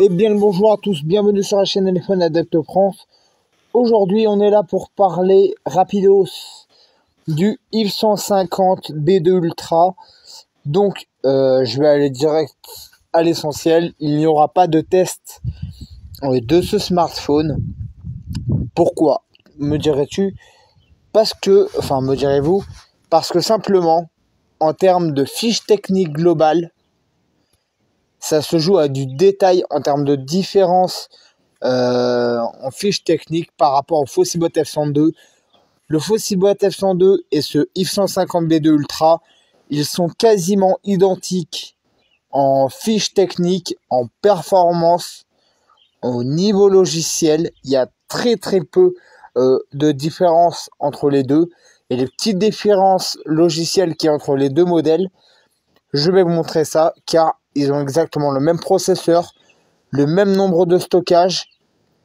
Et bien le bonjour à tous, bienvenue sur la chaîne Téléphone Adepte France. Aujourd'hui on est là pour parler rapidos du IF 150 B2 Ultra. Donc je vais aller direct à l'essentiel, il n'y aura pas de test de ce smartphone. Pourquoi, me dirais-tu? Me direz-vous, parce que simplement, en termes de fiche technique globale, ça se joue à du détail en termes de différence en fiche technique par rapport au Fossibot F102. Le Fossibot F102 et ce IF 150 B2 Ultra, ils sont quasiment identiques en fiche technique, en performance, au niveau logiciel. Il y a très peu de différence entre les deux. Et les petites différences logicielles qu'il y a entre les deux modèles, je vais vous montrer ça, car ils ont exactement le même processeur, le même nombre de stockage.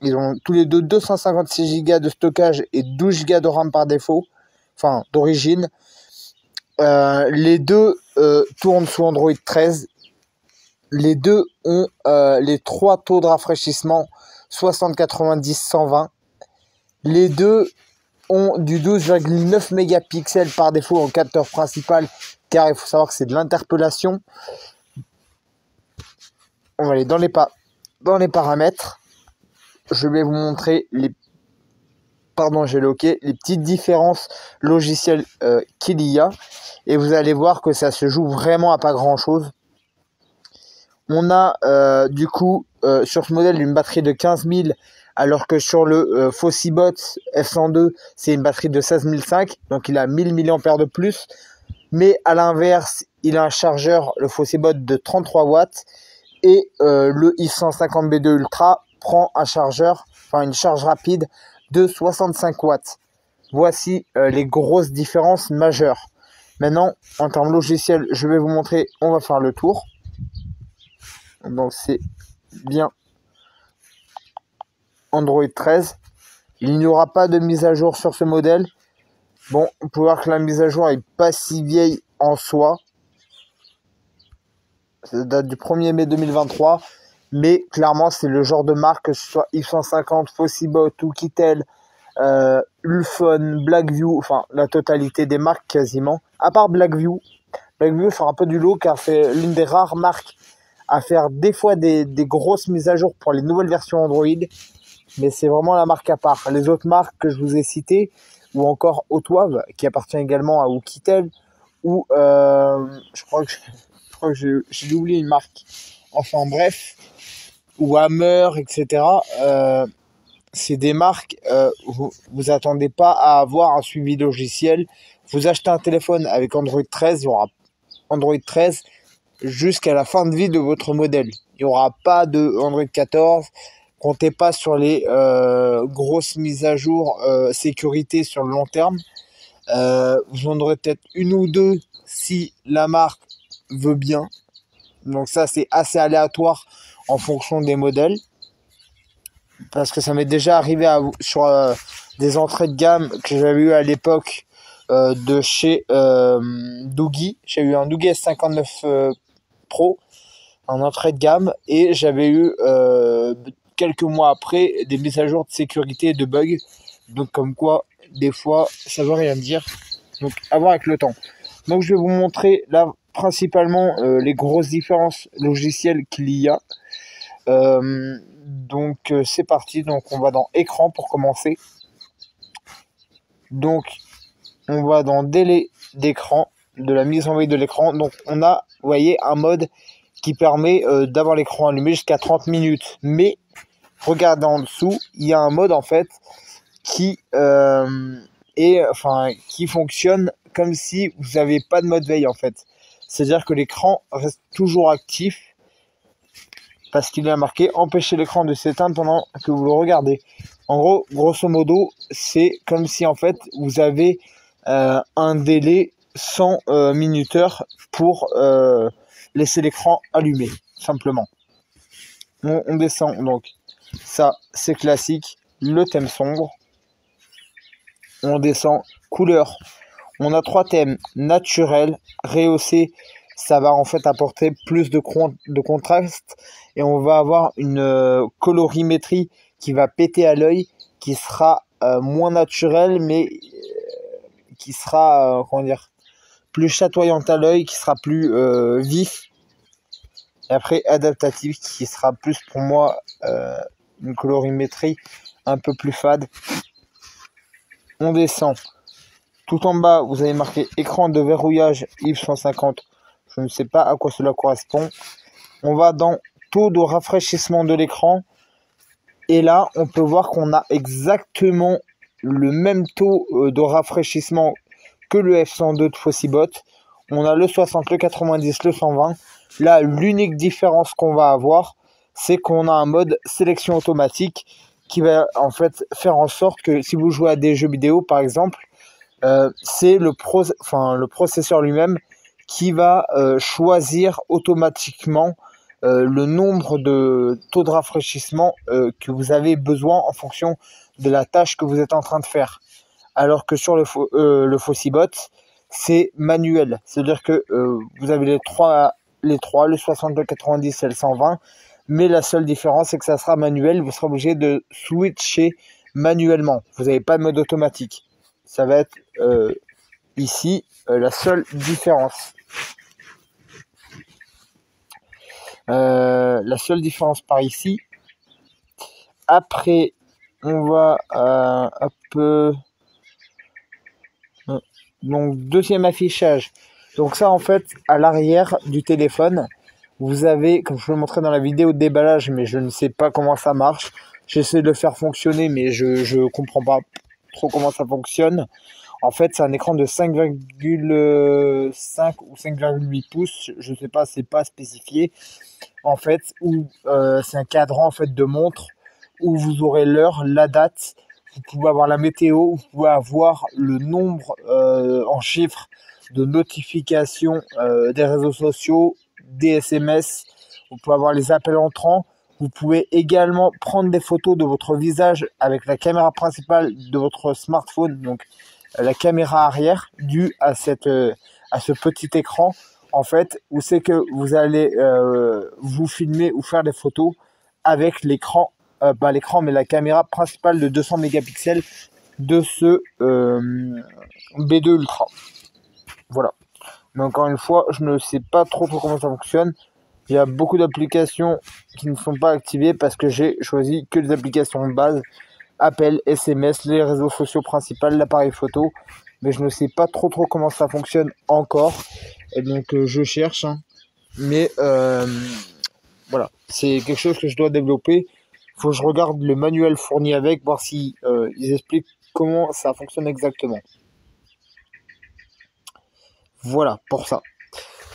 Ils ont tous les deux 256 Go de stockage et 12 Go de RAM par défaut, enfin d'origine. Les deux tournent sous Android 13. Les deux ont les trois taux de rafraîchissement 60, 90, 120. Les deux ont du 12,9 mégapixels par défaut en capteur principal, car il faut savoir que c'est de l'interpellation. On va aller dans les paramètres. Je vais vous montrer les petites différences logicielles qu'il y a. Et vous allez voir que ça se joue vraiment à pas grand chose. On a du coup sur ce modèle une batterie de 15 000, alors que sur le Fossibot F102 c'est une batterie de 16 500, donc il a 1000 mAh de plus. Mais à l'inverse, il a un chargeur, le Fossibot, de 33 watts. Et le IF 150 B2 Ultra prend un chargeur, une charge rapide de 65 watts. Voici les grosses différences majeures. Maintenant, en termes logiciels, je vais vous montrer, on va faire le tour. Donc c'est bien Android 13. Il n'y aura pas de mise à jour sur ce modèle. Bon, on peut voir que la mise à jour est pas si vieille en soi. Ça date du 1er mai 2023. Mais clairement, c'est le genre de marque, que ce soit IF 150, Fossibot, Oukitel, Ulfone, Blackview, enfin la totalité des marques quasiment. À part Blackview. Blackview sera un peu du lot, car c'est l'une des rares marques à faire des fois des grosses mises à jour pour les nouvelles versions Android. Mais c'est vraiment la marque à part. Les autres marques que je vous ai citées, ou encore Otwave, qui appartient également à Oukitel, ou je crois que j'ai oublié une marque. Enfin bref, ou Hammer, etc. C'est des marques, vous attendez pas à avoir un suivi logiciel. Vous achetez un téléphone avec Android 13, il y aura Android 13 jusqu'à la fin de vie de votre modèle. Il n'y aura pas de Android 14. Comptez pas sur les grosses mises à jour sécurité sur le long terme. Vous en aurez peut-être une ou deux si la marque veut bien. Donc ça, c'est assez aléatoire en fonction des modèles. Parce que ça m'est déjà arrivé sur des entrées de gamme que j'avais eu à l'époque de chez Doogie. J'ai eu un Doogie S59 Pro en entrée de gamme, et j'avais eu quelques mois après des mises à jour de sécurité et de bugs. Donc comme quoi, des fois, ça veut rien dire. Donc à voir avec le temps. Donc je vais vous montrer là principalement les grosses différences logicielles qu'il y a. Donc c'est parti. Donc on va dans écran pour commencer. Donc on va dans délai d'écran, de la mise en veille de l'écran. Donc on a, vous voyez, un mode qui permet d'avoir l'écran allumé jusqu'à 30 minutes. Mais regardez en dessous, il y a un mode en fait qui qui fonctionne comme si vous n'avez pas de mode veille en fait. C'est-à-dire que l'écran reste toujours actif, parce qu'il est marqué empêcher l'écran de s'éteindre pendant que vous le regardez. En gros, grosso modo, c'est comme si en fait vous avez un délai 100 minuteur pour laisser l'écran allumé, simplement. On descend, donc ça c'est classique, le thème sombre. On descend, couleur. On a trois thèmes: naturel, rehaussé ça va en fait apporter plus de contraste et on va avoir une colorimétrie qui va péter à l'œil, qui sera moins naturelle, mais qui sera comment dire, plus chatoyante à l'œil, qui sera plus vif, et après adaptatif, qui sera plus pour moi une colorimétrie un peu plus fade. On descend. Tout en bas, vous avez marqué écran de verrouillage Yves 150. Je ne sais pas à quoi cela correspond. On va dans taux de rafraîchissement de l'écran. Et là, on peut voir qu'on a exactement le même taux de rafraîchissement que le F102 de Fossibot. On a le 60, le 90, le 120. Là, l'unique différence qu'on va avoir, c'est qu'on a un mode sélection automatique qui va en fait faire en sorte que si vous jouez à des jeux vidéo, par exemple, c'est le processeur lui-même qui va choisir automatiquement le nombre de taux de rafraîchissement que vous avez besoin en fonction de la tâche que vous êtes en train de faire. Alors que sur le Fossibot, c'est manuel. C'est-à-dire que vous avez les trois, le 60, le 90 et le 120, mais la seule différence, c'est que ça sera manuel. Vous serez obligé de switcher manuellement. Vous n'avez pas de mode automatique. Ça va être ici la seule différence. La seule différence par ici. Après, on va un peu... Donc, deuxième affichage. Donc ça, en fait, à l'arrière du téléphone, vous avez, comme je vous le montrais dans la vidéo de déballage, mais je ne sais pas comment ça marche. J'essaie de le faire fonctionner, mais je comprends pas trop comment ça fonctionne. En fait, c'est un écran de 5,5 ou 5,8 pouces. Je ne sais pas, c'est pas spécifié. En fait, où c'est un cadran en fait de montre où vous aurez l'heure, la date. Vous pouvez avoir la météo, vous pouvez avoir le nombre en chiffres de notifications des réseaux sociaux, des SMS. Vous pouvez avoir les appels entrants. Vous pouvez également prendre des photos de votre visage avec la caméra principale de votre smartphone, donc la caméra arrière, due à ce petit écran, en fait, où c'est que vous allez vous filmer ou faire des photos avec l'écran, pas l'écran, mais la caméra principale de 200 mégapixels de ce B2 Ultra. Voilà. Mais encore une fois, je ne sais pas trop comment ça fonctionne. Il y a beaucoup d'applications qui ne sont pas activées parce que j'ai choisi que les applications de base. Appel, SMS, les réseaux sociaux principaux, l'appareil photo. Mais je ne sais pas trop comment ça fonctionne encore. Et donc je cherche. Hein. Mais voilà, c'est quelque chose que je dois développer. Il faut que je regarde le manuel fourni avec, voir si ils expliquent comment ça fonctionne exactement. Voilà pour ça.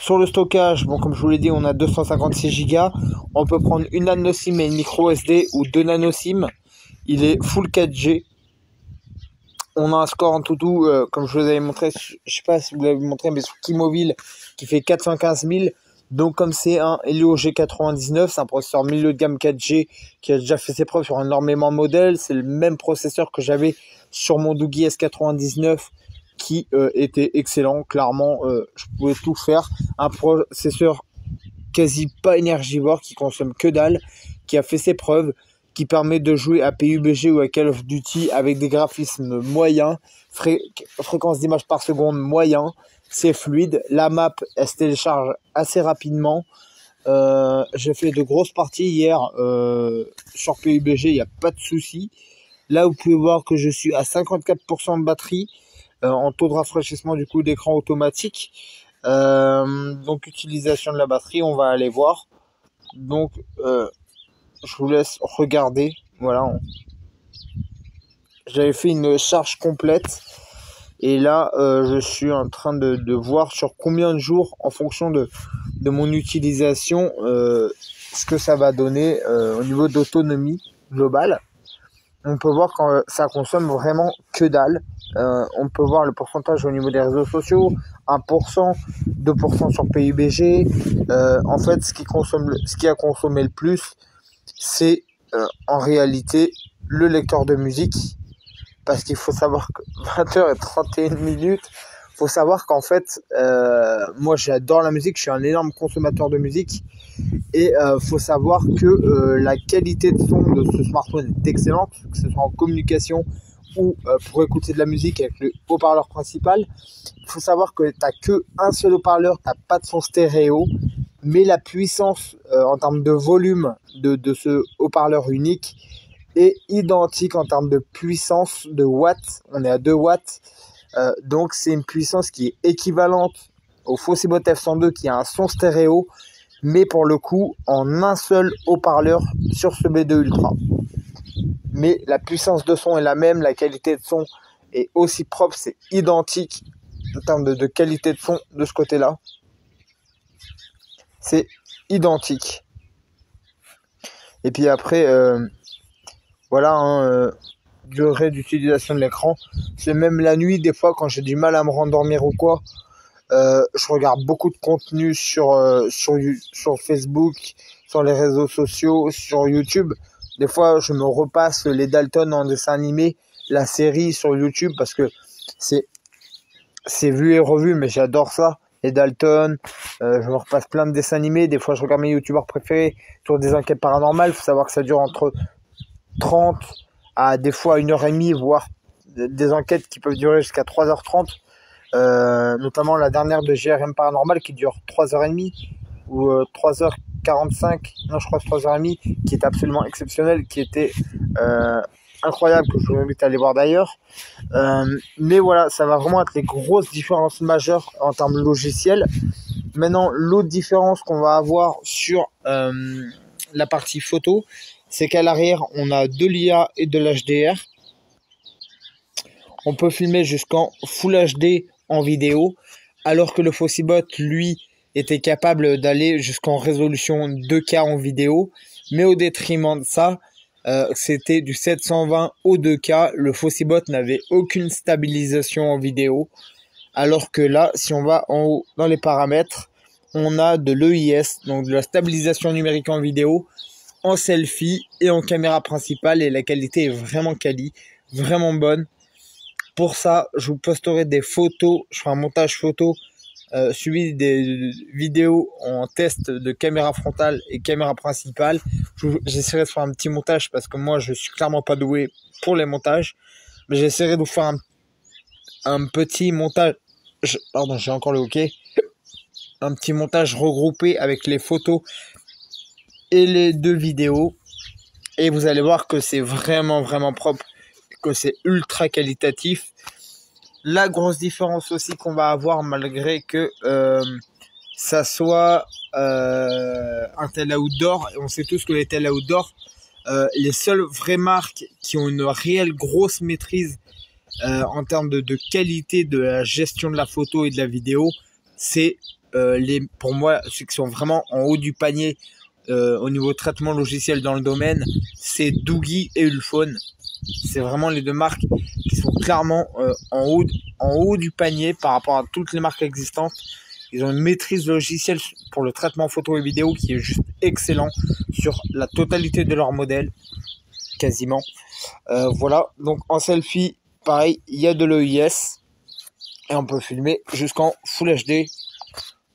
Sur le stockage, bon, comme je vous l'ai dit, on a 256 Go. On peut prendre une nano SIM et une micro SD ou deux nano SIM. Il est full 4G. On a un score en tout, comme je vous avais montré, je ne sais pas si vous l'avez montré, mais sur T-Mobile, qui fait 415 000. Donc comme c'est un Helio G99, c'est un processeur milieu de gamme 4G qui a déjà fait ses preuves sur énormément de modèles. C'est le même processeur que j'avais sur mon Doogie S99 qui était excellent. Clairement, je pouvais tout faire. Un processeur quasi pas énergivore, qui consomme que dalle, qui a fait ses preuves, qui permet de jouer à PUBG ou à Call of Duty avec des graphismes moyens, fréquence d'image par seconde moyen, c'est fluide. La map, elle se télécharge assez rapidement. J'ai fait de grosses parties hier sur PUBG, il n'y a pas de souci. Là, vous pouvez voir que je suis à 54% de batterie en taux de rafraîchissement du coup d'écran automatique. Donc utilisation de la batterie, on va aller voir. Donc je vous laisse regarder. Voilà, j'avais fait une charge complète et là je suis en train de voir sur combien de jours, en fonction de mon utilisation, ce que ça va donner au niveau d'autonomie globale. On peut voir quand ça consomme vraiment que dalle. On peut voir le pourcentage au niveau des réseaux sociaux, 1%, 2% sur PUBG. En fait, ce qui a consommé le plus, c'est en réalité le lecteur de musique. Parce qu'il faut savoir que 20h et 31 minutes, Faut savoir qu'en fait, moi j'adore la musique, je suis un énorme consommateur de musique. Et faut savoir que la qualité de son de ce smartphone est excellente, que ce soit en communication ou pour écouter de la musique avec le haut-parleur principal. Il faut savoir que tu n'as qu'un seul haut-parleur, tu n'as pas de son stéréo, mais la puissance en termes de volume de ce haut-parleur unique est identique en termes de puissance de watts. On est à 2 watts, donc c'est une puissance qui est équivalente au Fossibot F102 qui a un son stéréo, mais pour le coup en un seul haut-parleur sur ce B2 Ultra. Mais la puissance de son est la même, la qualité de son est aussi propre, c'est identique en termes de qualité de son de ce côté-là. C'est identique. Et puis après, voilà, durée d'utilisation de l'écran. C'est même la nuit, des fois, quand j'ai du mal à me rendormir ou quoi, je regarde beaucoup de contenu sur Facebook, sur les réseaux sociaux, sur YouTube. Des fois, je me repasse les Dalton en dessin animé, la série sur YouTube, parce que c'est vu et revu, mais j'adore ça. Les Dalton, je me repasse plein de dessins animés. Des fois, je regarde mes youtubeurs préférés sur des enquêtes paranormales. Il faut savoir que ça dure entre 30 à des fois 1h30, voire des enquêtes qui peuvent durer jusqu'à 3h30. Notamment la dernière de GRM Paranormal qui dure 3h30 ou 3h45, non je crois 3h30, qui est absolument exceptionnelle, qui était incroyable, que je vous invite à aller voir d'ailleurs. Mais voilà, ça va vraiment être les grosses différences majeures en termes logiciels. Maintenant, l'autre différence qu'on va avoir sur la partie photo, c'est qu'à l'arrière, on a de l'IA et de l'HDR. On peut filmer jusqu'en Full HD en vidéo, alors que le Fossibot, lui, était capable d'aller jusqu'en résolution 2K en vidéo. Mais au détriment de ça, c'était du 720 au 2K. Le Fossibot n'avait aucune stabilisation en vidéo. Alors que là, si on va en haut dans les paramètres, on a de l'EIS, donc de la stabilisation numérique en vidéo, en selfie et en caméra principale. Et la qualité est vraiment quali, vraiment bonne. Pour ça, je vous posterai des photos, je ferai un montage photo suivi des vidéos en test de caméra frontale et caméra principale. J'essaierai de faire un petit montage parce que moi, je suis clairement pas doué pour les montages. Mais j'essaierai de vous faire un petit montage. Pardon, j'ai encore le hockey. Un petit montage regroupé avec les photos et les 2 vidéos. Et vous allez voir que c'est vraiment, vraiment propre, que c'est ultra qualitatif. La grosse différence aussi qu'on va avoir, malgré que ça soit un tel outdoor, et on sait tous que les tel outdoor, les seules vraies marques qui ont une réelle grosse maîtrise en termes de qualité de la gestion de la photo et de la vidéo, c'est pour moi ceux qui sont vraiment en haut du panier au niveau traitement logiciel dans le domaine, c'est Doogie et Ulfone. C'est vraiment les 2 marques qui sont clairement en haut du panier par rapport à toutes les marques existantes. Ils ont une maîtrise logicielle pour le traitement photo et vidéo qui est juste excellent sur la totalité de leur modèle, quasiment. Voilà, donc en selfie, pareil, il y a de l'EIS et on peut filmer jusqu'en Full HD.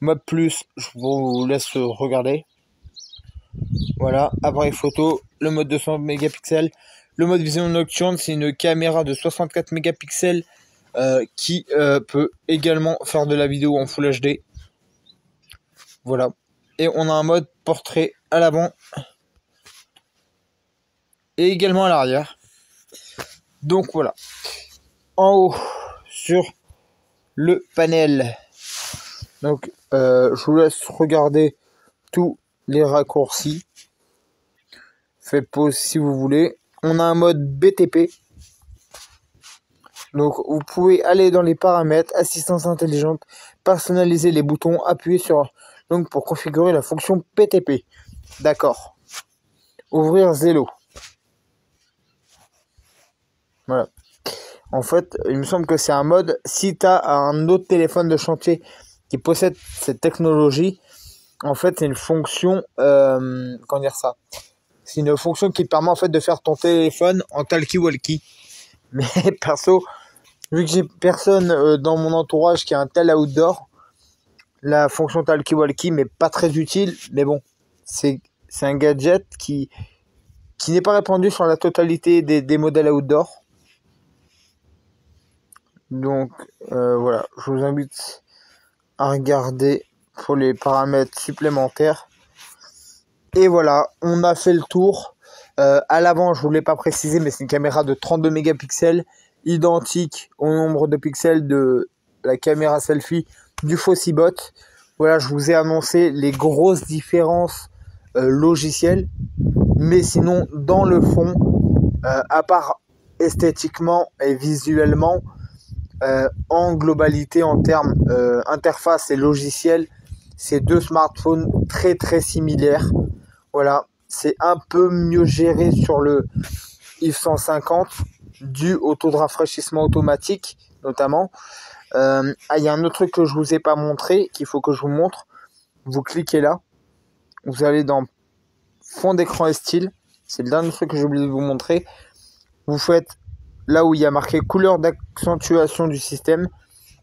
Mode plus, je vous laisse regarder. Voilà, appareil photo, le mode 200 mégapixels. Le mode vision nocturne, c'est une caméra de 64 mégapixels qui peut également faire de la vidéo en Full HD. Voilà. Et on a un mode portrait à l'avant et également à l'arrière. Donc voilà. En haut, sur le panel. Donc je vous laisse regarder tous les raccourcis. Faites pause si vous voulez. On a un mode BTP. Donc vous pouvez aller dans les paramètres, assistance intelligente, personnaliser les boutons, appuyer sur donc pour configurer la fonction PTP. D'accord. Ouvrir Zello. Voilà. En fait, il me semble que c'est un mode, si tu as un autre téléphone de chantier qui possède cette technologie, en fait c'est une fonction, comment dire ça, c'est une fonction qui permet en fait de faire ton téléphone en talkie-walkie. Mais perso, Vu que j'ai personne dans mon entourage qui a un tel outdoor, la fonction talkie-walkie m'est pas très utile, mais bon, c'est un gadget qui n'est pas répandu sur la totalité des modèles outdoor. Donc voilà, je vous invite à regarder pour les paramètres supplémentaires. Et voilà, on a fait le tour. À l'avant, je ne vous l'ai pas précisé, mais c'est une caméra de 32 mégapixels, identique au nombre de pixels de la caméra selfie du Fossibot. Voilà, je vous ai annoncé les grosses différences logicielles. Mais sinon, dans le fond, à part esthétiquement et visuellement, en globalité, en termes interface et logiciel, c'est deux smartphones très très similaires. Voilà, c'est un peu mieux géré sur le X150 dû au taux de rafraîchissement automatique notamment. Il y a un autre truc que je vous ai pas montré qu'il faut que je vous montre. Vous cliquez là, vous allez dans fond d'écran et style, c'est le dernier truc que j'ai oublié de vous montrer. Vous faites là où il y a marqué couleur d'accentuation du système,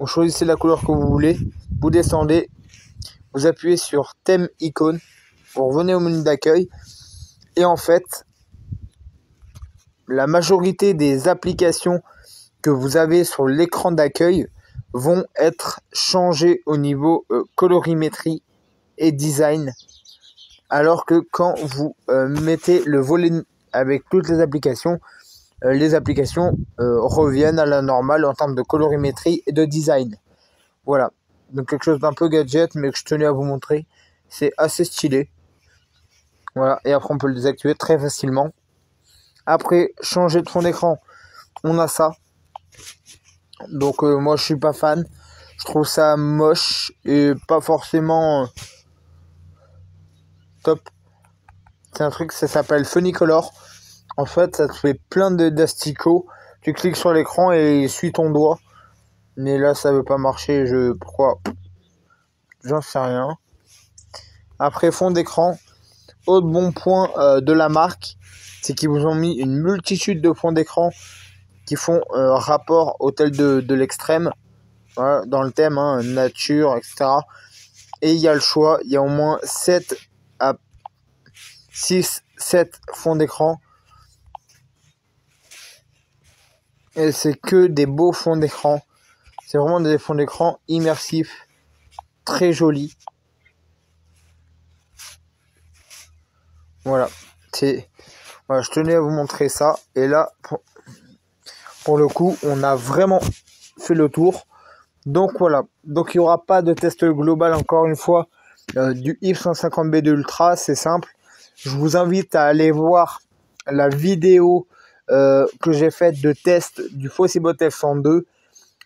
vous choisissez la couleur que vous voulez, vous descendez, vous appuyez sur thème icône, vous revenez au menu d'accueil et en fait la majorité des applications que vous avez sur l'écran d'accueil vont être changées au niveau colorimétrie et design, alors que quand vous mettez le volet avec toutes les applications reviennent à la normale en termes de colorimétrie et de design. Voilà, donc quelque chose d'un peu gadget mais que je tenais à vous montrer. C'est assez stylé. Voilà, et après on peut le désactiver très facilement. Après, changer de fond d'écran, on a ça. Donc moi je suis pas fan. Je trouve ça moche et pas forcément top. C'est un truc, ça s'appelle Funnycolor. En fait, ça te fait plein d'asticots. Tu cliques sur l'écran et suis ton doigt. Mais là, ça veut pas marcher. Pourquoi? J'en sais rien. Après, fond d'écran. Autre bon point de la marque, c'est qu'ils vous ont mis une multitude de fonds d'écran qui font rapport au tel de l'extrême. Voilà, dans le thème, hein, nature, etc. Et il y a le choix. Il y a au moins 7 à 7 fonds d'écran. Et c'est que des beaux fonds d'écran. C'est vraiment des fonds d'écran immersifs, très jolis. Voilà, voilà, je tenais à vous montrer ça. Et là, pour le coup, on a vraiment fait le tour. Donc voilà, donc il n'y aura pas de test global encore une fois du X150B2 Ultra, c'est simple. Je vous invite à aller voir la vidéo que j'ai faite de test du Fossibot F102.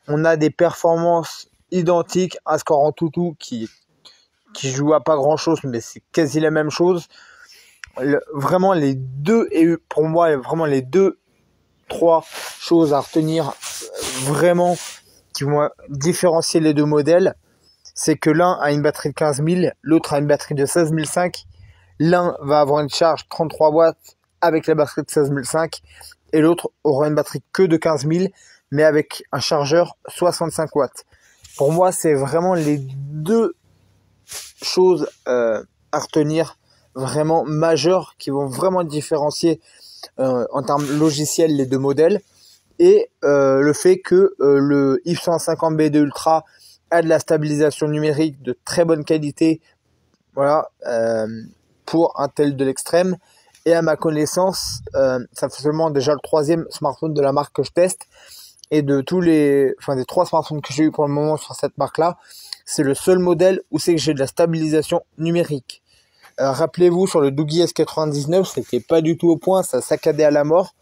On a des performances identiques, un score en tout qui joue à pas grand chose, mais c'est quasi la même chose. Vraiment les deux, et pour moi vraiment les deux, trois choses à retenir vraiment qui vont différencier les deux modèles, c'est que l'un a une batterie de 15 000, l'autre a une batterie de 16 500. L'un va avoir une charge 33 watts avec la batterie de 16 500 et l'autre aura une batterie que de 15 000 mais avec un chargeur 65 watts. Pour moi, c'est vraiment les deux choses à retenir vraiment majeures qui vont vraiment différencier en termes logiciels les deux modèles. Et le fait que le X150B2 Ultra a de la stabilisation numérique de très bonne qualité, voilà, pour un tel de l'extrême. Et à ma connaissance, ça fait seulement déjà le 3e smartphone de la marque que je teste. Et des 3 smartphones que j'ai eu pour le moment sur cette marque-là, c'est le seul modèle où c'est que j'ai de la stabilisation numérique. Rappelez-vous, sur le Doogee S99, c'était pas du tout au point, ça saccadait à la mort.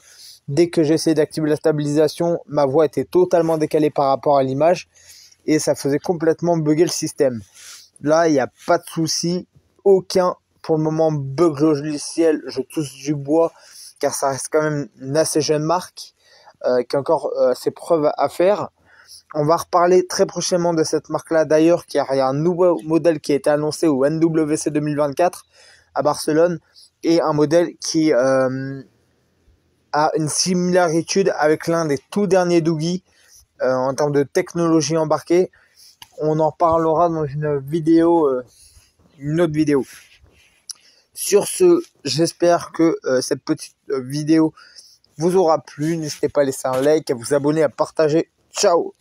Dès que j'essayais d'activer la stabilisation, ma voix était totalement décalée par rapport à l'image et ça faisait complètement bugger le système. Là, il n'y a pas de souci, aucun pour le moment bug logiciel, je touche du bois car ça reste quand même une assez jeune marque qui a encore ses preuves à faire. On va reparler très prochainement de cette marque-là d'ailleurs, car il y a un nouveau modèle qui a été annoncé au NWC 2024 à Barcelone et un modèle qui a une similarité avec l'un des tout derniers Doogee en termes de technologie embarquée. On en parlera dans une autre vidéo. Sur ce, j'espère que cette petite vidéo vous aura plu. N'hésitez pas à laisser un like, à vous abonner, à partager. Ciao!